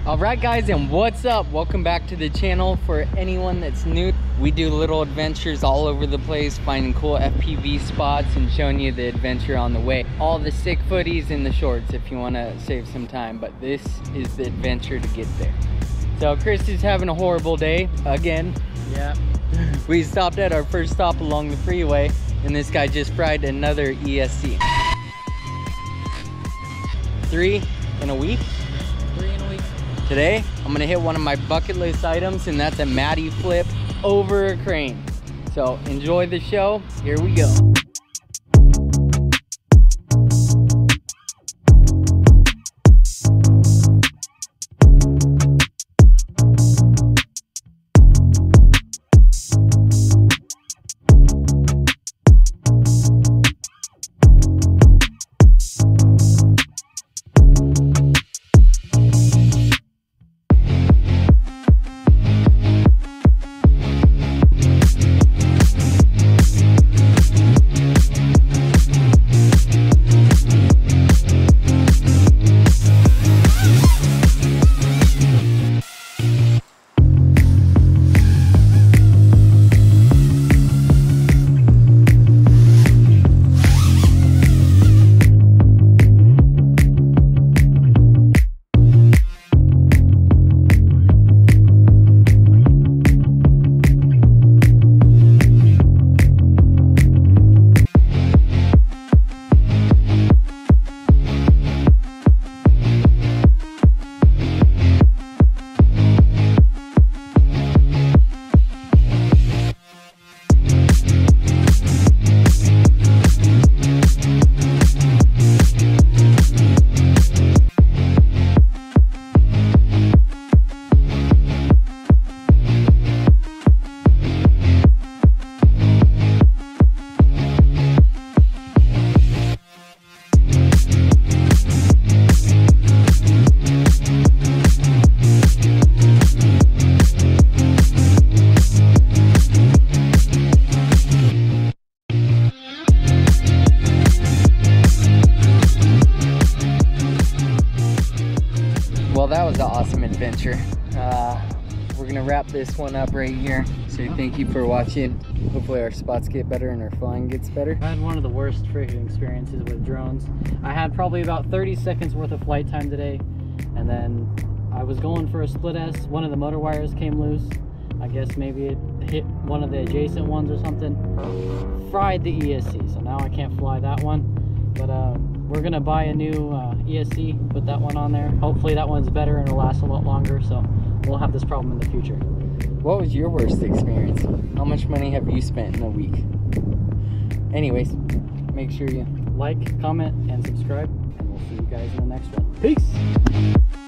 Alright guys, and what's up? Welcome back to the channel. For anyone that's new, we do little adventures all over the place, finding cool FPV spots and showing you the adventure on the way. All the stick footies and the shorts if you want to save some time, but this is the adventure to get there. So Chris is having a horrible day again. Yeah. We stopped at our first stop along the freeway and this guy just fried another ESC. 3 in a week? 3 in a week. Today, I'm gonna hit one of my bucket list items, and that's a Matty flip over a crane. So enjoy the show, here we go. Well, that was an awesome adventure. We're gonna wrap this one up right here. So thank you for watching. Hopefully our spots get better and our flying gets better. I had one of the worst freaking experiences with drones. I had probably about 30 seconds worth of flight time today, and then I was going for a split S. One of the motor wires came loose. I guess maybe it hit one of the adjacent ones or something. Fried the ESC, so now I can't fly that one. But we're gonna buy a new ESC, put that one on there. Hopefully that one's better and it'll last a lot longer, so we'll have this problem in the future. What was your worst experience? How much money have you spent in a week? Anyways, make sure you like, comment, and subscribe, and we'll see you guys in the next one. Peace!